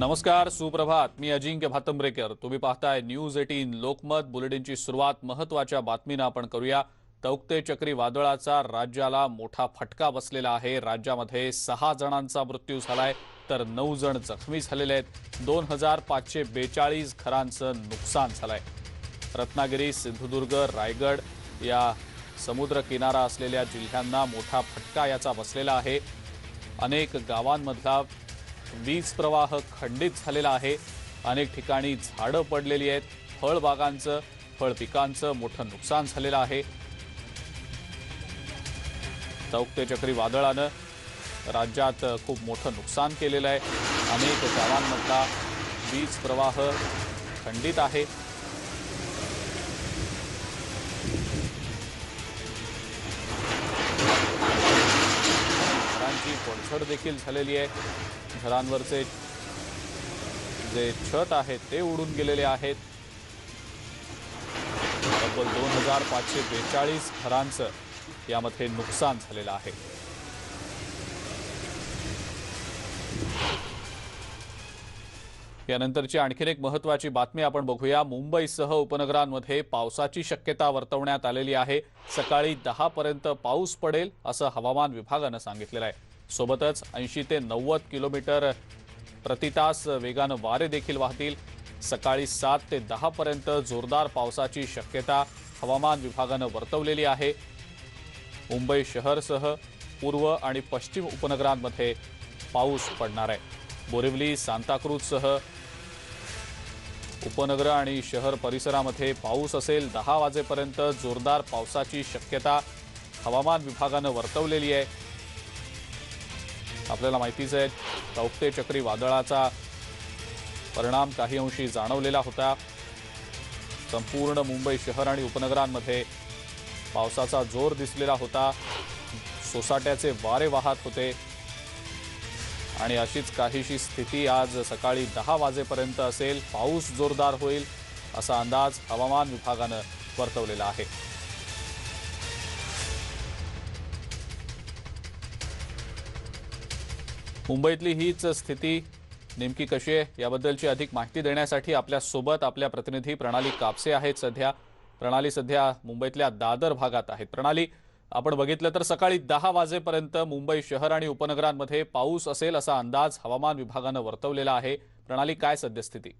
नमस्कार, सुप्रभात. मी अजिंक्य भातंब्रेकर. तुम्ही पाहताय न्यूज 18 लोकमत बुलेटिनची सुरुवात महत्त्वाच्या बातमीने आपण करूया. तौक्ते चक्रीवादळाचा राज्याला मोठा फटका बसलेला आहे. राज्यामध्ये 6 जणांचा मृत्यू झालाय तर 9 जण जखमी झालेले आहेत. 2542 घरांचं नुकसान झालंय. रत्नागिरी, सिंधुदुर्ग, रायगड या समुद्र किनारा असलेल्या जिल्ह्यांना मोठा फटका याचा बसलेला आहे. अनेक गावांमधला वीज प्रवाह खंडित झालेला आहे. अनेक ठिकाणी झाडं पडलेली आहेत. फळबागांचं, फळ पिकांचं मोठं नुकसान झालेलं आहे. तौक्ते चक्रीवादळानं राज्यात खूप मोठं नुकसान केलेलं आहे. अनेक गावांमधला वीज प्रवाह खंडित आहे. घरांची पडझड देखील झालेली आहे. घरांवरचे जे छत आहेत ते उडून गेलेले आहेत. तब्बल 2542 घरांचं यामध्ये नुकसान झालेलं आहे. यानंतरची आणखीन एक महत्त्वाची बातमी आपण बघूया. मुंबईसह उपनगरांमध्ये पावसाची शक्यता वर्तवण्यात आलेली आहे. सकाळी 10 पर्यंत पाऊस पडेल असं हवामान विभागानं सांगितलेलं आहे. सोबतच 80 ते 90 किलोमीटर प्रति तास वेगानं वारे देखील वाहतील. सकाळी 7 ते 10 पर्यंत जोरदार पावसाची शक्यता हवामान विभागानं वर्तवलेली आहे. मुंबई शहरसह पूर्व आणि पश्चिम उपनगरांमध्ये पाऊस पडणार आहे. बोरिवली, सांताक्रूजसह उपनगर आणि शहर परिसरामध्ये पाऊस असेल. 10 वाजेपर्यंत जोरदार पावसाची शक्यता हवामान विभागानं वर्तवलेली आहे. आपल्याला माहितीच आहे, तौक्ते चक्रीवादळाचा परिणाम काही अंशी जाणवलेला होता. संपूर्ण मुंबई शहर आणि उपनगरांमध्ये पावसाचा जोर दिसलेला होता. सोसाट्याचे वारे वाहत होते आणि अशीच काहीशी स्थिती आज सकाळी 10 वाजेपर्यंत असेल. पाऊस जोरदार होईल असा अंदाज हवामान विभागानं वर्तवलेला आहे. मुंबईतली हीच स्थिती नेमकी कशी आहे याबद्दलची अधिक माहिती देण्यासाठी आपल्या सोबत आपल्या प्रतिनिधी प्रणाली कापसे आहेत. प्रणाली सध्या मुंबईतल्या दादर भागात आहेत. प्रणाली, आपण बघितलं तर सकाळी 10 वाजेपर्यंत मुंबई शहर आणि उपनगरांमध्ये पाऊस असेल असा अंदाज हवामान विभागानं वर्तवलेला आहे. प्रणाली, काय सद्यस्थिती?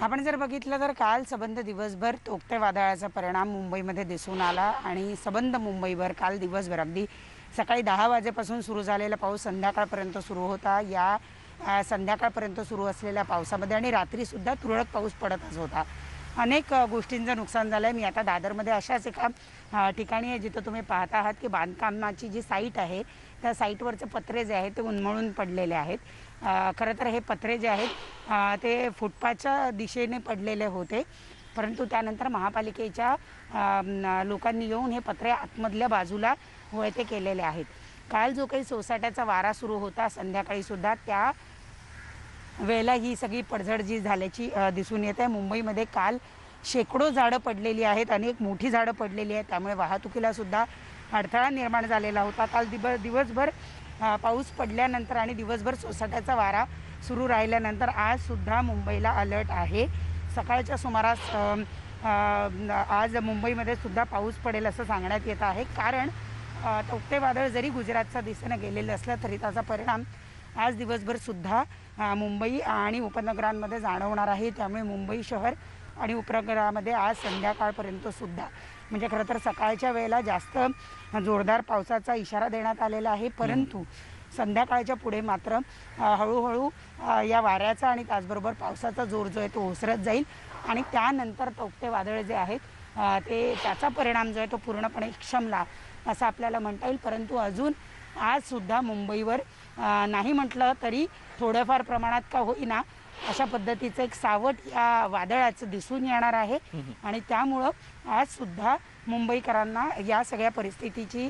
आपण जर बघितलं तर काल सबंध दिवसभर तौक्ते वादळाचा परिणाम मुंबईमध्ये दिसून आला आणि सबंध मुंबईभर काल दिवसभर अगदी सकाळी 10 वाजेपासून सुरू झालेला पाऊस संध्याकाळपर्यंत सुरू होता. या संध्याकाळपर्यंत सुरू असलेल्या पावसामध्ये आणि रात्रीसुद्धा तुरळक पाऊस पडतच होता. अनेक गोष्टींचं नुकसान झालं आहे. मी आता दादरमध्ये अशाच एका ठिकाणी आहे जिथं तुम्ही पाहत आहात की बांधकामाची जी साईट आहे त्या साईटवरचे पत्रे जे आहेत ते उन्मळून पडलेले आहेत. खरं तर हे पत्रे जे आहेत ते फुटपाथच्या दिशेने पडलेले होते, परंतु त्यानंतर महापालिकेच्या लोकांनी येऊन हे पत्रे आतमधल्या बाजूला वळते केलेले आहेत. काल जो काही सोसाट्याचा वारा सुरू होता संध्याकाळीसुद्धा त्या वेळेला ही सगळी पडझड जी झाल्याची दिसून येत आहे. मुंबईमध्ये काल शेकडो झाडं पडलेली आहेत, अनेक मोठी झाडं पडलेली आहेत. त्यामुळे वाहतुकीला सुद्धा अडथळा निर्माण झालेला होता. काल दिवसभर पाऊस पडल्यानंतर आणि दिवसभर सोसाट्याचा वारा सुरू राहिल्यानंतर आज सुद्धा मुंबईला अलर्ट आहे. सकाळच्या सुमारास आज मुंबईमध्ये सुद्धा पाऊस पडेल असं सांगण्यात येत आहे. कारण तौक्ते वादळ जरी गुजरातच्या दिशेनं गेलेलं असलं तरी त्याचा परिणाम आज दिवसभर सुद्धा मुंबई आणि उपनगरांमध्ये जाणवणार आहे. त्यामुळे मुंबई शहर आणि उपनगरामध्ये आज संध्याकाळपर्यंत सुद्धा म्हणजे खरं तर सकाळच्या वेळेला जास्त जोरदार पावसाचा इशारा देण्यात आलेला आहे, परंतु संध्याकाळच्या पुढे मात्र हळूहळू या वाऱ्याचा आणि त्याचबरोबर पावसाचा जोर जो आहे तो ओसरत जाईल आणि त्यानंतर तौक्ते वादळ जे आहेत ते त्याचा परिणाम जो आहे तो पूर्णपणे शमला असं आपल्याला म्हणता येईल. परंतु अजून आजसुद्धा मुंबईवर नाही म्हटलं तरी थोड्याफार प्रमाणात का होईना अशा पद्धतीचं एक सावट या वादळाचं दिसून येणार आहे आणि त्यामुळं आजसुद्धा मुंबईकरांना या सगळ्या परिस्थितीची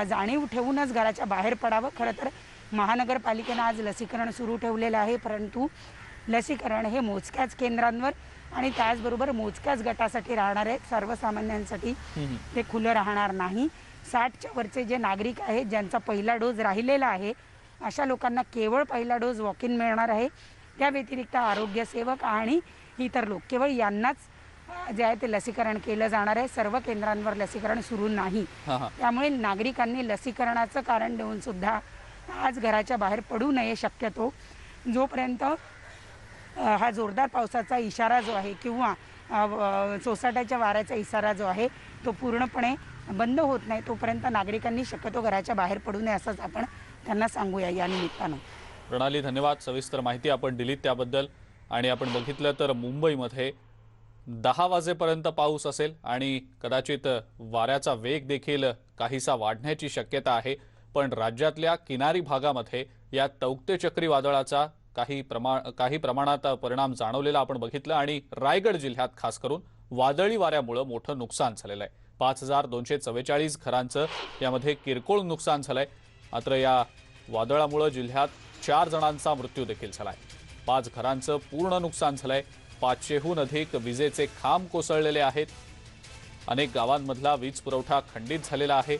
जाणीव ठेवूनच घराच्या बाहेर पडावं. खरं तर महानगरपालिकेनं आज लसीकरण सुरू ठेवलेलं आहे, परंतु लसीकरण हे मोजक्याच केंद्रांवर आणि त्याचबरोबर मोजक्याच गटासाठी राहणार आहेत, सर्वसामान्यांसाठी ते खुलं राहणार नाही. 60च्या वरचे जे नागरिक आहेत ज्यांचा पहिला डोस राहिलेला आहे अशा लोकांना केवळ पहिला डोस वॉक इन मिळणार आहे. त्या व्यतिरिक्त आरोग्य सेवक आणि इतर लोक केवळ यांनाच जे आहे ते लसीकरण केलं जाणार आहे. सर्व केंद्रांवर लसीकरण सुरू नाही. त्यामुळे नागरिकांनी लसीकरणाचं कारण देऊन सुद्धा आज घराच्या बाहेर पडू नये. शक्यतो जोपर्यंत हा जोरदार पावसाचा इशारा जो आहे किंवा सोसाट्याच्या वाऱ्याचा इशारा जो आहे तो पूर्णपणे बंद होत नाही तोपर्यंत नागरिकांनी शक्यतो घराच्या बाहेर पडू नये असंच आपण त्यांना सांगूया या निमित्तानं. प्रणाली, धन्यवाद. सविस्तर माहिती आपण दिलीत त्याबद्दल. आणि आपण बघितलं तर मुंबईमध्ये 10 वाजेपर्यंत पाऊस असेल आणि कदाचित वाऱ्याचा वेग देखील काहीसा वाढण्याची शक्यता आहे. पण राज्यातल्या किनारी भागामध्ये या तौक्ते चक्रीवादळाचा काही प्रमाणात परिणाम जाणवलेला आपण बघितलं. आणि रायगड जिल्ह्यात खास करून वादळी वाऱ्यामुळे मोठं नुकसान झालेलं आहे. 5244 घरांचं यामध्ये किरकोळ नुकसान झालंय. मात्र या वादळामुळे जिल्ह्यात 4 जणांचा मृत्यू देखील झालाय. 5 घरांचं पूर्ण नुकसान झालंय. 500हून अधिक विजेचे खांब कोसळलेले आहेत. अनेक गावांमधला वीज पुरवठा खंडित झालेला आहे.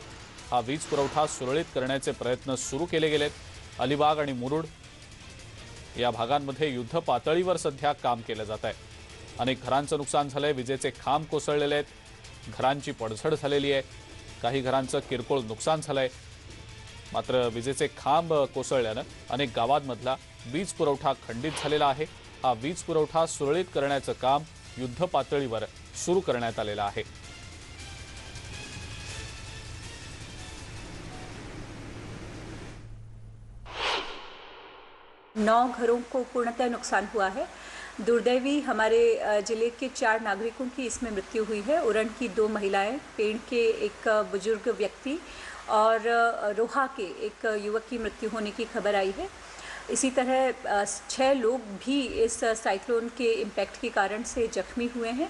हा वीज पुरवठा सुरळीत करण्याचे प्रयत्न सुरू केले गेलेत. अलिबाग आणि मुरुड या भागांमध्ये युद्ध पातळीवर सध्या काम केलं जात आहे. अनेक घरांचं नुकसान झालंय. विजेचे खांब कोसळलेले आहेत. घरांची पडझड झालेली आहे. काही घरांचं किरकोळ नुकसान झालंय. मात्र विजेचे खांब कोसळल्यानं अनेक गावांमधला वीज पुरवठा खंडित झालेला आहे. हा वीज पुरवठा सुरळीत करण्याचं काम युद्ध पातळीवर सुरू करण्यात आलेलं आहे. नौ घरों को पूर्णतः नुकसान हुआ है। दुर्दैवी हमारे जिले के 4 नागरिकों की इसमें मृत्यु हुई है। उरण की 2 महिलाएं, पेड़ के एक बुजुर्ग व्यक्ति और रोहा के एक युवक की मृत्यु होने की खबर आई है। इसी तरह 6 लोग भी इस साइक्लोन के इम्पैक्ट के कारण से जख्मी हुए हैं।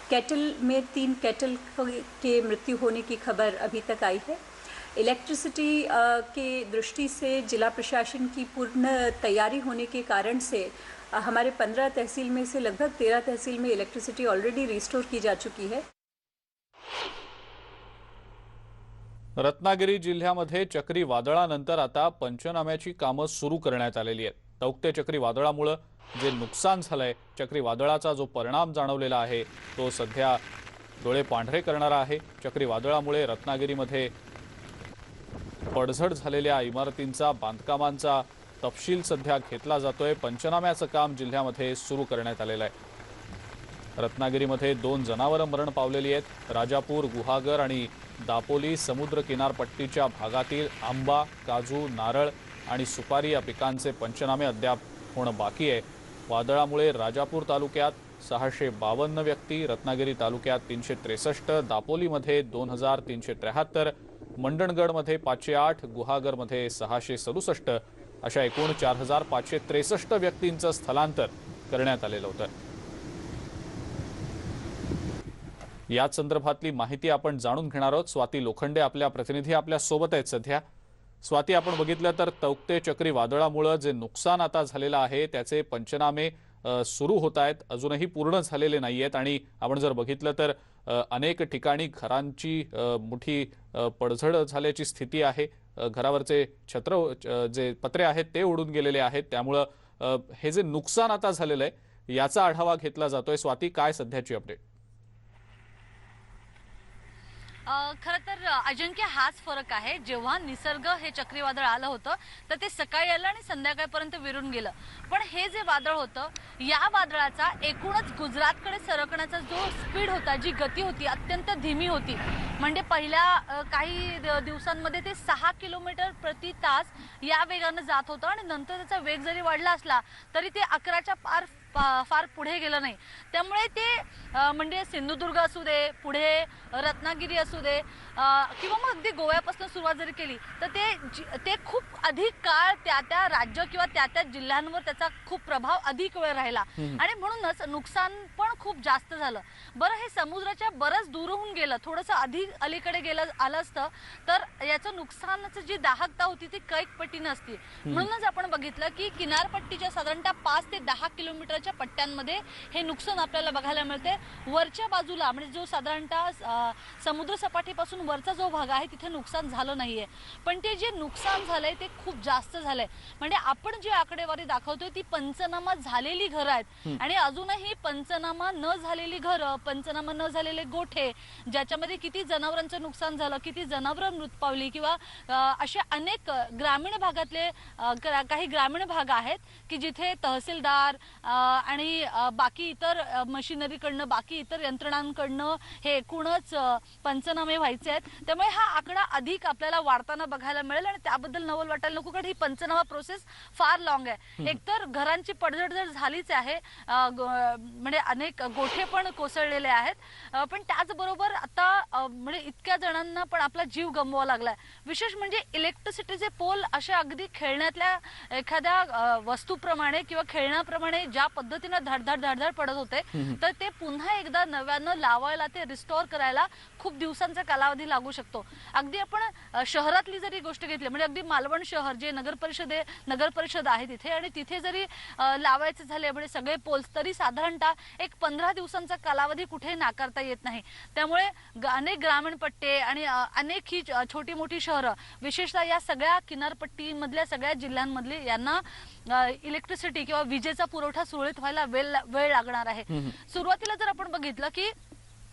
कैटल में 3 कैटल के मृत्यु होने की खबर अभी तक आई है। इलेक्ट्रिसिटी के दृष्टि से जिला प्रशासन की पूर्ण तैयारी होने के कारण से हमारे 15 तहसील में से लगभग 13 तहसील में इलेक्ट्रिसिटी ऑलरेडी रिस्टोर की जा चुकी है। रत्नागिरी जिल्ह्यामध्ये चक्रीवादळानंतर आता पंचनाम्याची कामं सुरू करण्यात आलेली आहेत. तौक्ते चक्रीवादळामुळे जे नुकसान झालंय, चक्रीवादळाचा जो परिणाम जाणवलेला आहे तो सध्या डोळे पांढरे करणारा आहे. चक्रीवादळामुळे रत्नागिरीमध्ये पडझड झालेल्या इमारतींचा, बांधकामांचा तपशील सध्या घेतला जातोय. पंचनाम्याचं काम जिल्ह्यामध्ये सुरू करण्यात आलेलं आहे. रत्नागिरीमध्ये 2 जनावरं मरण पावलेली आहेत. राजापूर, गुहागर आणि दापोली समुद्र किनारपट्टीच्या भागातील आंबा, काजू, नारळ आणि सुपारी या पिकांचे पंचनामे अद्याप होणं बाकी आहे. वादळामुळे राजापूर तालुक्यात 652 व्यक्ती, रत्नागिरी तालुक्यात 363, दापोलीमध्ये 2373, मंडणगडमध्ये 508, गुहागरमध्ये 667 अशा एकूण 4563 व्यक्तींचं स्थलांतर करण्यात आलेलं होतं. याच संदर्भातली माहिती आपण जाणून घेणार आहोत. स्वाती लोखंडे आपल्या प्रतिनिधी आपल्या सोबत आहेत सध्या. स्वाती, आपण बघितलं तर तौक्ते चक्रीवादळामुळे जे नुकसान आता झालेलं आहे त्याचे पंचनामे सुरू होत आहेत. अजूनही पूर्ण झालेले नाहीयेत आणि आपण जर बघितलं तर अनेक ठिकाणी घरांची मोठी पडझड झाल्याची स्थिती आहे. घरावरचे छत्र जे पत्रे आहेत ते उडून गेलेले आहेत. त्यामुळे हे जे नुकसान आता झालेलं आहे याचा आढावा घेतला जातोय. स्वाती, काय सध्याची अपडेट? खरं तर अजिंक्य, हाच फरक आहे. जेव्हा निसर्ग हे चक्रीवादळ आलं होतं तर ते सकाळी आलं आणि संध्याकाळपर्यंत विरून गेलं. पण हे जे वादळ होतं, या वादळाचा एकूणच गुजरातकडे सरकण्याचा जो स्पीड होता, जी गती होती, अत्यंत धीमी होती. म्हणजे पहिल्या काही दिवसांमध्ये ते 6 किलोमीटर प्रति तास या वेगानं जात होतं आणि नंतर त्याचा वेग जरी वाढला असला तरी ते 11च्या फार पुढे गेलं नाही. त्यामुळे ते म्हणजे सिंधुदुर्ग असू दे, पुढे रत्नागिरी असू दे किंवा मग अगदी गोव्यापासून सुरुवात जरी केली तर ते खूप अधिक काळ त्या राज्य किंवा त्या जिल्ह्यांवर त्याचा खूप प्रभाव अधिक वेळ राहिला आणि म्हणूनच नुकसान पण खूप जास्त झालं. बरं, हे समुद्राच्या बरंच दूर होऊन गेलं, थोडंसं अधिक अलीकडे आलं असतं तर याचं नुकसानाचं जी दाहकता होती ती कैक पटीनं असती. म्हणूनच आपण बघितलं की किनारपट्टीच्या साधारणतः 5 ते 10 किलोमीटरच्या पट्ट्यांमध्ये हे नुकसान आपल्याला बघायला मिळते. वरच्या बाजूला म्हणजे जो साधारणतः समुद्र सपाटीपासून वरचा जो भाग आहे तिथे नुकसान झालं नाहीये, पण ते जे नुकसान झालंय ते खूप जास्त झालंय. म्हणजे आपण जी आकडेवारी दाखवतोय ती पंचनामा झालेली घरं आहेत आणि अजूनही पंचनामा न झालेली घरं, पंचनामा न झालेले गोठे, ज्याच्यामध्ये किती जनावरांचं नुकसान झालं, किती जनावरं मृत पावली किंवा असे अनेक ग्रामीण भागातले काही ग्रामीण भाग आहेत की जिथे तहसीलदार आणि बाकी इतर मशिनरीकडनं, बाकी इतर यंत्रणांकडनं हे एकूणच पंचनामे व्हायचे आहेत. त्यामुळे हा आकडा अधिक आपल्याला वाढताना बघायला मिळेल आणि त्याबद्दल नवल वाटायला नको, कारण ही पंचनामा प्रोसेस फार लॉंग आहे. एकतर घरांची पडझड जर झालीच आहे, म्हणजे अनेक गोठे पण कोसळलेले आहेत, पण त्याचबरोबर आता म्हणजे इतक्या जणांना पण आपला जीव गमवावा लागलाय. विशेष म्हणजे इलेक्ट्रिसिटीचे पोल असे अगदी खेळण्यातल्या एखाद्या वस्तूप्रमाणे किंवा खेळण्याप्रमाणे ज्या पद्धतीने धडधड धडधड पडत होते, तर ते पुन्हा एकदा नव्यानं लावायला, ते रिस्टोअर करायला खूप दिवसांचा कालावधी लागू शकतो. अगदी आपण शहरातली जरी गोष्ट घेतली, म्हणजे अगदी मालवण शहर जे नगर परिषद आहे तिथे, आणि तिथे जरी लावायचे झाले म्हणजे सगळे पोल्स, तरी साधारणतः एक 15 दिवसांचा कालावधी कुठे नाकारता येत नाही. त्यामुळे अनेक ग्रामीण पट्टे आणि अनेक ही छोटी मोठी शहरं, विशेषतः या सगळ्या किनारपट्टीमधल्या सगळ्या जिल्ह्यांमधली, यांना इलेक्ट्रिसिटी किंवा विजेचा पुरवठा सुरळीत व्हायला वेळ लागणार आहे. सुरुवातीला जर आपण बघितलं की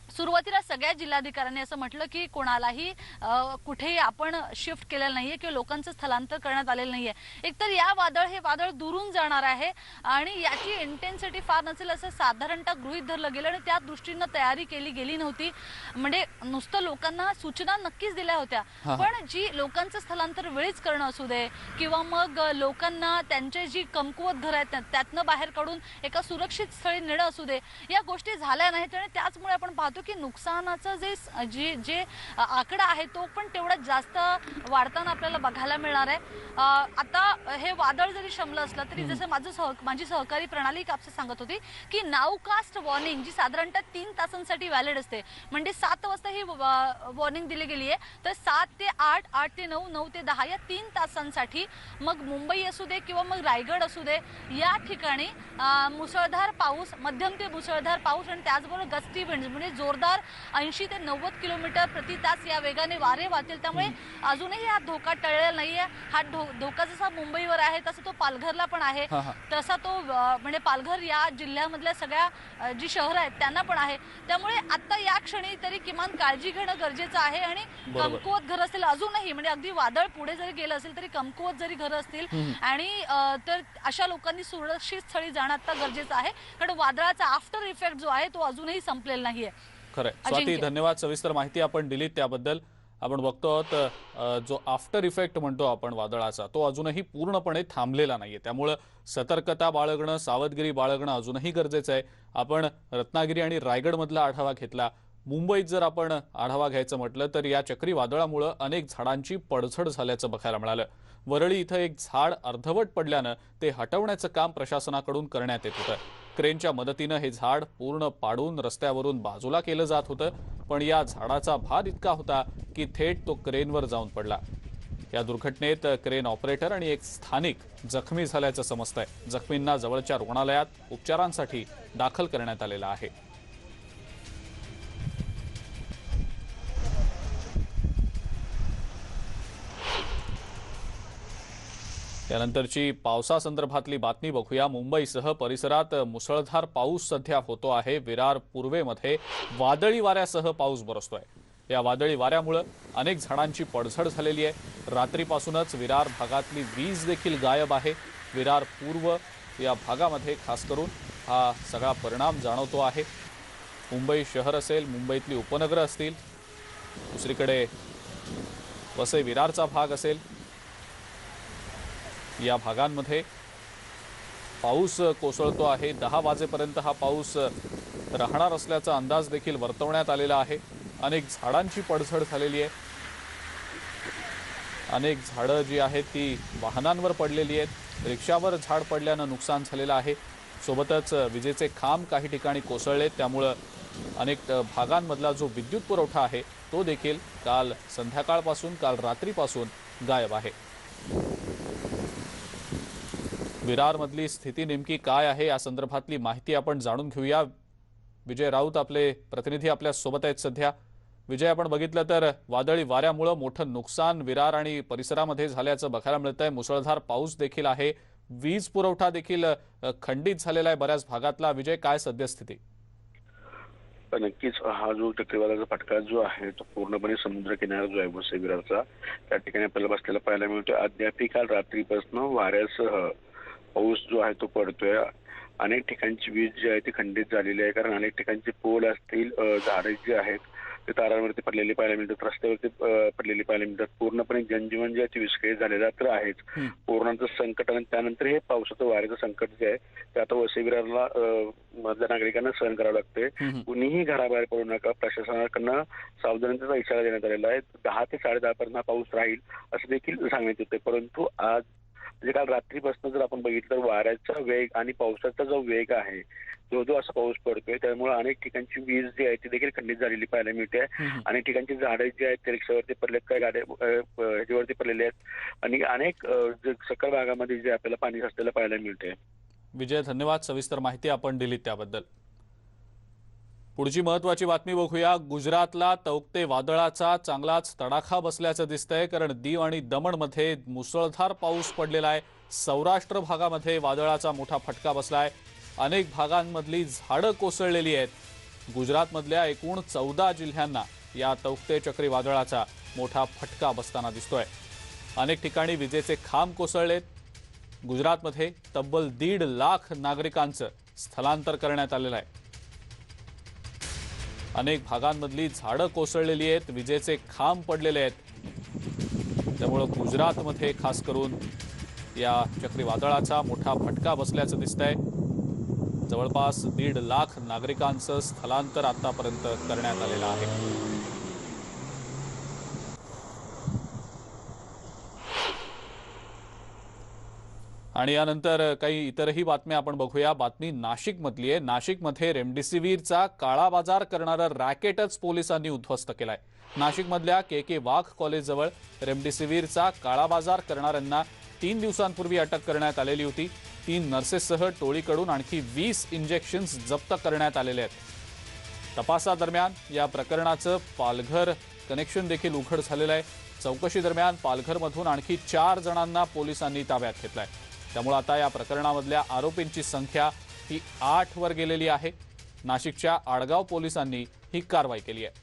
सुरुवातीला सगळ्या जिल्हाधिकाऱ्यांनी असं म्हटलं की कोणालाही कुठेही आपण शिफ्ट केलेलं नाहीये किंवा लोकांचं स्थलांतर करण्यात आलेलं नाहीये. एकतर हे वादळ दुरून जाणार आहे आणि याची इंटेन्सिटी फार नसेल असं साधारणतः गृहीत धरलं गेलं आणि त्या दृष्टीनं तयारी केली गेली नव्हती. म्हणजे नुसतं लोकांना सूचना नक्कीच दिल्या होत्या, पण जी लोकांचं स्थलांतर वेळीच करणं असू दे किंवा मग लोकांना त्यांचे जी कमकुवत घर आहेत त्यातनं बाहेर काढून एका सुरक्षित स्थळी नेणं असू दे, या गोष्टी झाल्या नाहीत आणि त्याचमुळे आपण पाहतो की नुकसानाचं जे आकडा आहे तो पण तेवढा जास्त वाढताना आपल्याला बघायला मिळणार आहे. आता हे वादळ जरी शमलं असलं तरी जसं माझी सहकारी प्रणाली कापसे सांगत होती की नावकास्ट वॉर्निंग जी साधारणतः 3 तासांसाठी व्हॅलिड असते, म्हणजे 7 वाजता ही वॉर्निंग दिली गेली आहे, तर 7 ते 8, 8 ते 9, 9 ते 10 या 3 तासांसाठी मग मुंबई असू दे किंवा मग रायगड असू दे, या ठिकाणी मुसळधार पाऊस, मध्यम ते मुसळधार पाऊस आणि त्याचबरोबर गस्टी विंड म्हणजे जोरदार 80 ते 90 किलोमीटर प्रति तास या वेगाने वारे वाहतील. त्यामुळे अजूनही हा धोका टळलेला नाहीये. हा धोका जसा मुंबईवर आहे तसा तो पालघरला पण आहे, तसा तो म्हणजे पालघर या जिल्ह्यामधल्या सगळ्या जी शहरं आहेत त्यांना पण आहे. त्यामुळे आता या क्षणी तरी किमान काळजी घेणं गरजेचं आहे आणि कमकुवत घर असतील अजूनही, म्हणजे अगदी वादळ पुढे जरी गेलं असेल तरी कमकुवत जरी घरं असतील आणि तर अशा लोकांनी सुरक्षित स्थळी जाणं आता गरजेचं आहे, कारण वादळाचा आफ्टर इफेक्ट जो आहे तो अजूनही संपलेला नाहीये. खरंय स्वाती, धन्यवाद. सविस्तर माहिती आपण दिलीत त्याबद्दल. आपण बघतो आहोत जो आफ्टर इफेक्ट म्हणतो आपण वादळाचा, तो अजूनही पूर्णपणे थांबलेला नाहीये. त्यामुळे सतर्कता बाळगणं, सावधगिरी बाळगणं अजूनही गरजेचं आहे. आपण रत्नागिरी आणि रायगड मधला आढावा घेतला. मुंबईत जर आपण आढावा घ्यायचं म्हटलं तर या चक्रीवादळामुळे अनेक झाडांची पडझड झाल्याचं बघायला मिळालं. वरळी इथं एक झाड अर्धवट पडल्यानं ते हटवण्याचं काम प्रशासनाकडून करण्यात येत होतं. क्रेनच्या मदतीनं हे झाड पूर्ण पाडून रस्त्यावरून बाजूला केलं जात होतं, पण या झाडाचा भार इतका होता की थेट तो क्रेनवर जाऊन पडला. या दुर्घटनेत क्रेन ऑपरेटर आणि एक स्थानिक जखमी झाल्याचं समजतंय. जखमींना जवळच्या रुग्णालयात उपचारांसाठी दाखल करण्यात आलेलं आहे. त्यानंतरची पावसासंदर्भातली बातमी बघूया. मुंबईसह परिसरात मुसळधार पाऊस सध्या होतो आहे. विरार पूर्वेमध्ये वादळी वाऱ्यासह पाऊस बरसतोय. या वादळी वाऱ्यामुळे अनेक झाडांची पडझड झालेली आहे. रात्रीपासूनच विरार भागातली वीज देखील गायब आहे. विरार पूर्व या भागामध्ये खास करून हा सगळा परिणाम जाणवतो आहे. मुंबई शहर असेल, मुंबईतली उपनगरं असतील, दुसरीकडे वसई विरारचा भाग असेल, या भागांमध्ये पाऊस कोसळतो आहे. 10 वाजेपर्यंत हा पाऊस राहणार असल्याचा अंदाज देखील वर्तवण्यात आलेला आहे. अनेक झाडांची पडझड झालेली आहे. अनेक झाडं जी आहेत ती वाहनांवर पडलेली आहेत. रिक्षावर झाड पडल्यानं नुकसान झालेलं आहे. सोबतच विजेचे खांब काही ठिकाणी कोसळलेत. त्यामुळं अनेक भागांमधला जो विद्युत पुरवठा आहे तो देखील काल संध्याकाळपासून, काल रात्रीपासून गायब आहे. विरारमधली स्थिती नेमकी काय आहे या संदर्भातली माहिती आपण जाणून घेऊया. विजय राऊत आपले प्रतिनिधी आपल्या सोबत आहेत सध्या. विजय, आपण बघितलं तर वादळी वाऱ्यामुळे मोठं नुकसान विरार आणि परिसरामध्ये झाल्याचं बघायला मिळतंय। मुसळधार पाऊस देखील आहे, वीज पुरवठा देखील खंडित झालेला आहे बऱ्याच भागातला। विजय, काय सद्यस्थिती? नक्कीच हा जो चक्रीवादळाचा फटका जो आहे तो पूर्णपणे समुद्र किनारा जो आहे वसई विरारचा त्या ठिकाणी आपल्याला बसलेला पाहायला मिळतोय। अद्याप काल रात्रीपासून वाऱ्यासह पाऊस जो आहे तो पडतोय। अनेक ठिकाणची वीज जी आहे ती खंडित झालेली आहे, कारण अनेक ठिकाणचे पोल असतील, झाडे जी आहेत ते तारांवरती पडलेली पाहायला मिळतात, रस्त्यावरती पडलेली पाहायला मिळतात। पूर्णपणे जनजीवन जे आहे ते विस्कळीत झालेलं तर आहेच। कोरोनाचं संकट आणि त्यानंतर हे पावसाचं वाऱ्याचं संकट जे आहे ते आता वसई विरारला मधल्या नागरिकांना सहन करावं लागतंय। कुणीही घराबाहेर पडू नका, प्रशासनाकडनं सावधानतेचा इशारा देण्यात आलेला आहे। 10 ते 10:30 पर्यंत हा पाऊस राहील असं देखील सांगण्यात येते। परंतु आज म्हणजे काल रात्रीपासून जर आपण बघितलं तर वाऱ्याचा वेग आणि पावसाचा जो वेग आहे जो असा पाऊस पडतोय, त्यामुळे अनेक ठिकाणची वीज जी आहे ती देखील खंडित झालेली पाहायला मिळते। अनेक ठिकाणची झाडे जी आहेत ते रिक्षावरती पडलेत, काही गाड्या ह्याच्यावरती पडलेले आहेत आणि अनेक सखल भागामध्ये जे आपल्याला पाणी साचलेलं पाहायला मिळते। विजय, धन्यवाद, सविस्तर माहिती आपण दिलीत त्याबद्दल। पुढची महत्वाची बातमी बघूया। गुजरातला तौक्ते वादळाचा चांगलाच तडाखा बसल्याचं दिसतंय, कारण दीव आणि दमणमध्ये मुसळधार पाऊस पडलेला आहे। सौराष्ट्र भागामध्ये वादळाचा मोठा फटका बसलाय, अनेक भागांमधली झाडं कोसळलेली आहेत। गुजरातमधल्या एकूण 14 जिल्ह्यांना या तौक्ते चक्रीवादळाचा मोठा फटका बसताना दिसतोय। अनेक ठिकाणी विजेचे खांब कोसळलेत। गुजरातमध्ये तब्बल 1.5 लाख नागरिकांचं स्थलांतर करण्यात आलेलं आहे। अनेक भागांमधली झाडं कोसळलेली आहेत, विजेचे खांब पडलेले आहेत। त्यामुळे गुजरातमध्ये खास करून या चक्रीवादळाचा मोठा फटका बसल्याचं दिसतंय। जवळपास 1.5 लाख नागरिकांचं स्थलांतर आतापर्यंत करण्यात आलेलं आहे। आणि यानंतर काही इतरही बातम्या आपण बघूया। बातमी नाशिकमधली आहे। नाशिकमध्ये रेमडेसिवीरचा काळा बाजार करणारं रॅकेटच पोलिसांनी उद्ध्वस्त केलाय। नाशिकमधल्या के वाघ कॉलेजजवळ रेमडेसिवीरचा काळा बाजार करणाऱ्यांना 3 दिवसांपूर्वी अटक करण्यात आलेली होती। 3 नर्सेससह टोळीकडून आणखी 20 इंजेक्शन्स जप्त करण्यात आलेले आहेत। तपासादरम्यान या प्रकरणाचं पालघर कनेक्शन देखील उघड झालेलं आहे। चौकशीदरम्यान पालघरमधून आणखी 4 जणांना पोलिसांनी ताब्यात घेतलंय। त्यामुळे आता या प्रकरणामधल्या आरोपींची संख्या ही 8 वर गेलेली आहे। नाशिकच्या आडगाव पोलिसांनी ही कारवाई केली आहे।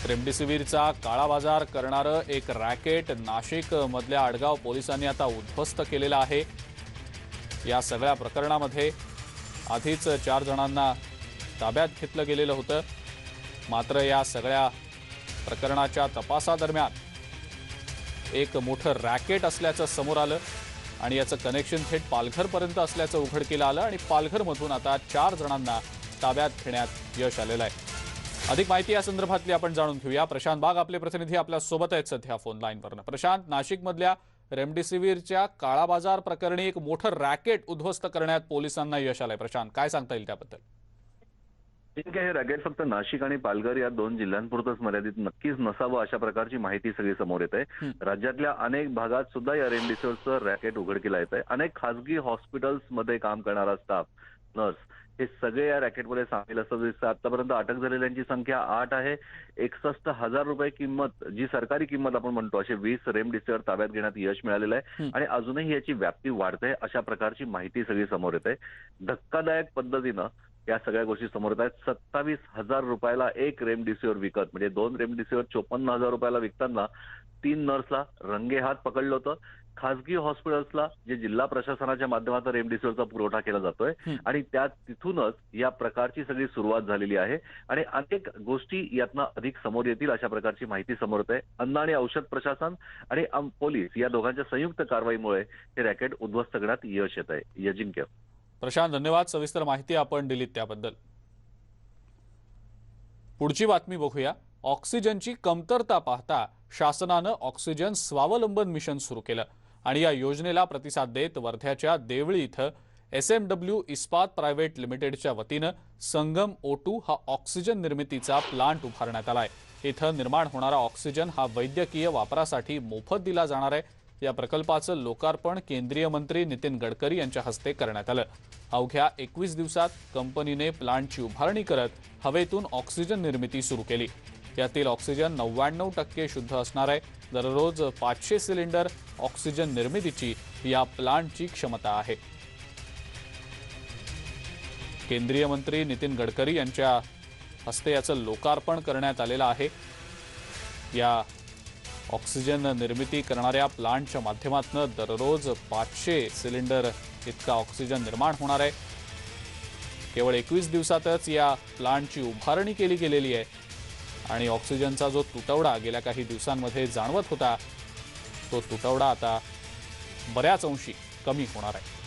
रेमडेसिवीरचा काळा बाजार करणारं एक रॅकेट नाशिक मधल्या आडगाव पोलिसांनी आता उद्ध्वस्त केलेलं आहे। या सगळ्या प्रकरणामध्ये आधीच 4 जणांना ताब्यात घेतलं गेलेलं होतं, मात्र या सगळ्या प्रकरणाच्या तपासादरम्यान एक मोठं रॅकेट असल्याचं समोर आलं आणि याचं कनेक्शन थेट पालघरपर्यंत असल्याचं उघडकीला आलं आणि पालघरमधून आता 4 जणांना ताब्यात घेण्यात यश आलेलं आहे। अधिक माहिती या संदर्भातली आपण जाणून घेऊया। प्रशांत बाग आपले प्रतिनिधी आपल्या सोबत आहेत सध्या फोन लाईनवरून। प्रशांत, नाशिकमधल्या रेमडेसिवीरच्या काळा बाजार प्रकरणी एक मोठं रॅकेट उद्ध्वस्त करण्यात पोलिसांना यश आलंय। प्रशांत, काय सांगता येईल त्याबद्दल? ठीक आहे, हे रॅकेट फक्त नाशिक आणि पालघर या 2 जिल्ह्यांपुरतच मर्यादित नक्कीच नसावं अशा प्रकारची माहिती सगळी समोर येत आहे। राज्यातल्या अनेक भागात सुद्धा या रेमडेसिवीरचं रॅकेट उघडकीला येत आहे। अनेक खासगी हॉस्पिटल्समध्ये काम करणारा स्टाफ, नर्स हे सगळे या रॅकेटमध्ये सामील असं दिसतं। आतापर्यंत अटक झालेल्यांची संख्या 8 आहे। 61,000 रुपये किंमत, जी सरकारी किंमत आपण म्हणतो, असे 20 रेमडेसिवीर ताब्यात घेण्यात यश मिळालेलं आहे आणि अजूनही याची व्याप्ती वाढते अशा प्रकारची माहिती सगळी समोर येते। धक्कादायक पद्धतीनं या सगळ्या गोष्टी समोर येत आहेत। 27,000 रुपयाला एक रेमडेसिवीर विकत, म्हणजे 2 रेमडेसिवीर 54,000 रुपयाला विकताना 3 नर्सला रंगेहात पकडलं होतं। खासगी हॉस्पिटल्सला जे जिल्हा प्रशासनाच्या माध्यमातून रेमडेसिवीरचा पुरवठा केला जातोय आणि तिथूनच या प्रकारची सगळी सुरुवात झालेली आहे आणि अनेक गोष्टी यातनं अधिक समोर येतील अशा प्रकारची माहिती समोर येते। अन्न आणि औषध प्रशासन आणि पोलीस या दोघांच्या संयुक्त कारवाईमुळे हे रॅकेट उद्ध्वस्त करण्यात यश येत आहे। अजिंक्य। प्रशांत, धन्यवाद, सविस्तर माहिती आपण दिलीत त्याबद्दल। पुढची बातमी बघूया। ऑक्सिजनची कमतरता पाहता शासनानं ऑक्सिजन स्वावलंबन मिशन सुरू केलं आणि या योजनेला प्रतिसाद देत वर्ध्याच्या देवळी इथं SMW इस्पात प्रायव्हेट लिमिटेडच्या वतीनं संगम O2 हा ऑक्सिजन निर्मितीचा प्लांट उभारण्यात आलाय। इथं निर्माण होणारा ऑक्सिजन हा वैद्यकीय वापरासाठी मोफत दिला जाणार आहे। या प्रकल्पाचं लोकार्पण केंद्रीय मंत्री नितीन गडकरी यांच्या हस्ते करण्यात आलं। अवघ्या 21 दिवसात कंपनीने प्लांटची उभारणी करत हवेतून ऑक्सिजन निर्मिती सुरू केली। यातील ऑक्सिजन 99% शुद्ध असणार आहे। दररोज 500 सिलेंडर ऑक्सिजन निर्मितीची या प्लांटची क्षमता आहे। केंद्रीय मंत्री नितीन गडकरी यांच्या हस्ते याचं लोकार्पण करण्यात आलेलं आहे। या ऑक्सिजन निर्मिती करणाऱ्या प्लांटच्या माध्यमातून दररोज 500 सिलेंडर इतका ऑक्सिजन निर्माण होणार आहे। केवळ 21 दिवसातच या प्लांटची उभारणी केली गेलेली आहे आणि ऑक्सिजनचा जो तुटवडा गेल्या काही दिवसांमध्ये जाणवत होता तो तुटवडा आता बऱ्याच अंशी कमी होणार आहे।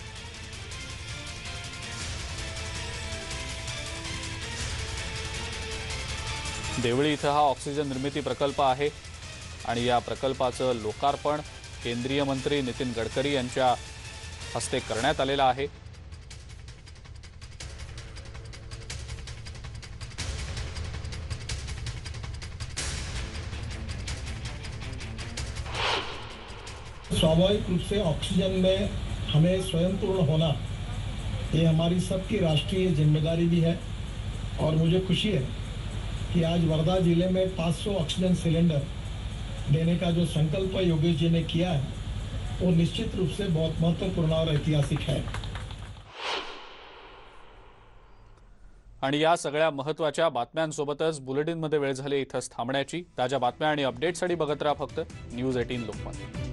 देवळी इथं हा ऑक्सिजन निर्मिती प्रकल्प आहे आणि या प्रकल्पाचं लोकार्पण केंद्रीय मंत्री नितीन गडकरी यांच्या हस्ते करण्यात आलेलं आहे। स्वाभाविक रूप से ऑक्सीजन में हमें स्वयं पूर्ण होना ये हमारी सबकी राष्ट्रीय जिम्मेदारी भी है और मुझे खुशी है कि आज वर्धा जिले में 500 ऑक्सीजन सिलेंडर देने का जो संकल्प योगेश जी ने किया है वो निश्चित रूप से बहुत महत्वपूर्ण और ऐतिहासिक है। आणि या सगळ्या महत्त्वाच्या बातम्यांसोबतच बुलेटिनमध्ये वेळ झाली इथंच थांबण्याची। ताज्या बातम्या आणि अपडेट्ससाठी बघत राहा फक्त न्यूज 18 लोकमत।